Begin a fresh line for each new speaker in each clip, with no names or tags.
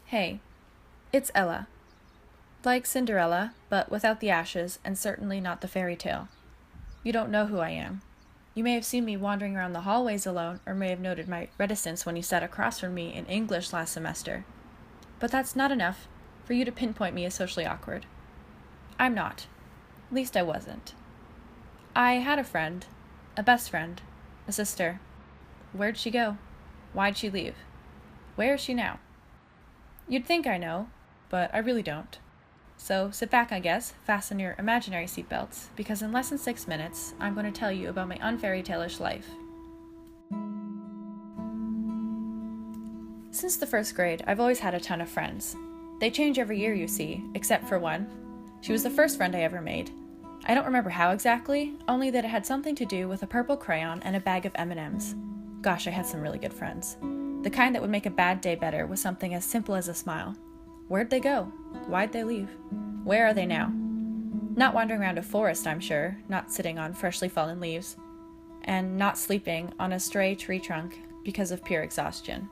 Hey, it's Ella. Like Cinderella, but without the ashes, and certainly not the fairy tale. You don't know who I am. You may have seen me wandering around the hallways alone, or may have noted my reticence when you sat across from me in English last semester. But that's not enough for you to pinpoint me as socially awkward. I'm not. At least I wasn't. I had a friend, a best friend, a sister. Where'd she go? Why'd she leave? Where is she now? You'd think I know, but I really don't. So sit back, I guess, fasten your imaginary seatbelts, because in less than 6 minutes, I'm going to tell you about my unfairy tale-ish life. Since the first grade, I've always had a ton of friends. They change every year, you see, except for one. She was the first friend I ever made. I don't remember how exactly, only that it had something to do with a purple crayon and a bag of M&Ms. Gosh, I had some really good friends. The kind that would make a bad day better with something as simple as a smile. Where'd they go? Why'd they leave? Where are they now? Not wandering around a forest, I'm sure, not sitting on freshly fallen leaves, and not sleeping on a stray tree trunk because of pure exhaustion.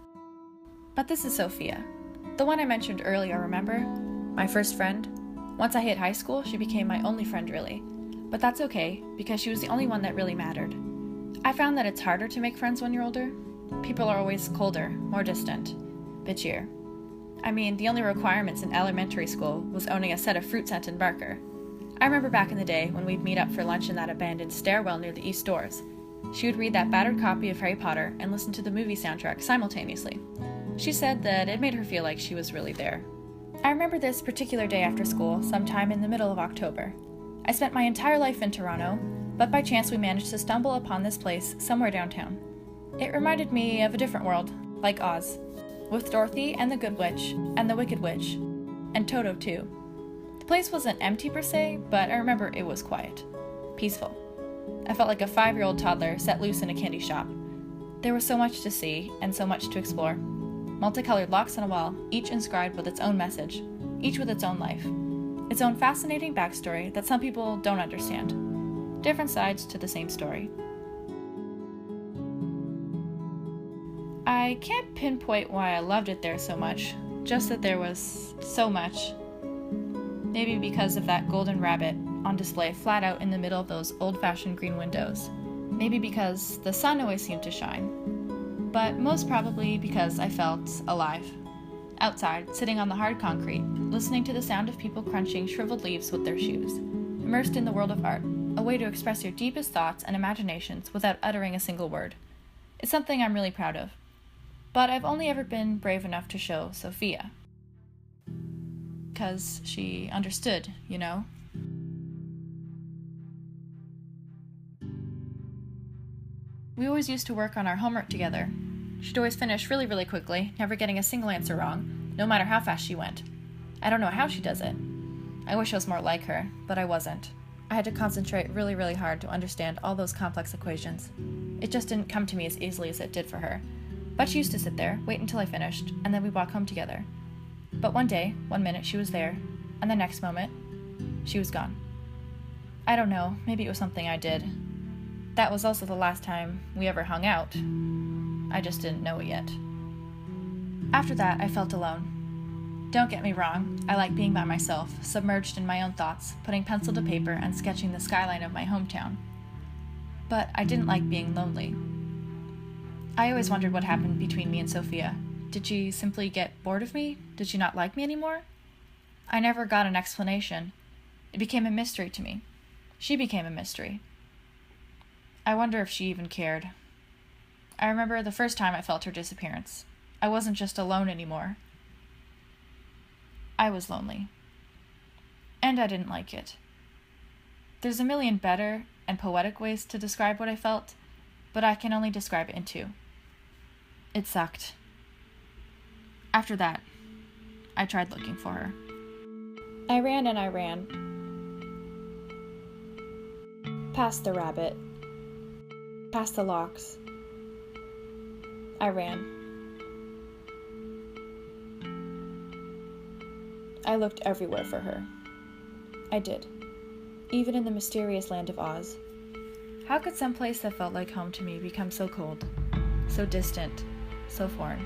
But this is Sophia, the one I mentioned earlier, remember? My first friend. Once I hit high school, she became my only friend, really. But that's okay, because she was the only one that really mattered. I found that it's harder to make friends when you're older. People are always colder, more distant, bitchier. I mean, the only requirements in elementary school was owning a set of fruit scented marker. I remember back in the day when we'd meet up for lunch in that abandoned stairwell near the East Doors. She would read that battered copy of Harry Potter and listen to the movie soundtrack simultaneously. She said that it made her feel like she was really there. I remember this particular day after school, sometime in the middle of October. I spent my entire life in Toronto, but by chance we managed to stumble upon this place somewhere downtown. It reminded me of a different world, like Oz, with Dorothy and the Good Witch, and the Wicked Witch, and Toto too. The place wasn't empty per se, but I remember it was quiet, peaceful. I felt like a 5-year-old toddler set loose in a candy shop. There was so much to see, and so much to explore. Multicolored locks on a wall, each inscribed with its own message, each with its own life, its own fascinating backstory that some people don't understand. Different sides to the same story. I can't pinpoint why I loved it there so much, just that there was so much. Maybe because of that golden rabbit on display flat out in the middle of those old-fashioned green windows. Maybe because the sun always seemed to shine. But most probably because I felt alive. Outside, sitting on the hard concrete, listening to the sound of people crunching shriveled leaves with their shoes. Immersed in the world of art, a way to express your deepest thoughts and imaginations without uttering a single word. It's something I'm really proud of. But I've only ever been brave enough to show Sophia. 'Cause she understood, you know? We always used to work on our homework together. She'd always finish really, really quickly, never getting a single answer wrong, no matter how fast she went. I don't know how she does it. I wish I was more like her, but I wasn't. I had to concentrate really, really hard to understand all those complex equations. It just didn't come to me as easily as it did for her. But she used to sit there, wait until I finished, and then we'd walk home together. But one day, one minute she was there, and the next moment, she was gone. I don't know, maybe it was something I did. That was also the last time we ever hung out. I just didn't know it yet. After that, I felt alone. Don't get me wrong, I like being by myself, submerged in my own thoughts, putting pencil to paper and sketching the skyline of my hometown. But I didn't like being lonely. I always wondered what happened between me and Sophia. Did she simply get bored of me? Did she not like me anymore? I never got an explanation. It became a mystery to me. She became a mystery. I wonder if she even cared. I remember the first time I felt her disappearance. I wasn't just alone anymore. I was lonely. And I didn't like it. There's a million better and poetic ways to describe what I felt, but I can only describe it in 2. It sucked. After that, I tried looking for her. I ran and I ran. Past the rabbit. Past the locks. I ran. I looked everywhere for her. I did. Even in the mysterious land of Oz. How could some place that felt like home to me become so cold, so distant, so foreign?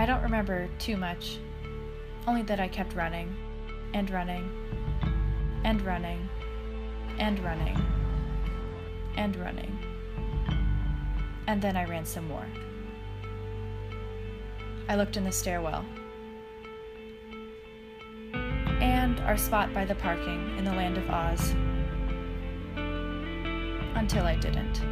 I don't remember too much, only that I kept running, and running, and running, and running, and running. And then I ran some more. I looked in the stairwell. And our spot by the parking in the Land of Oz. Until I didn't.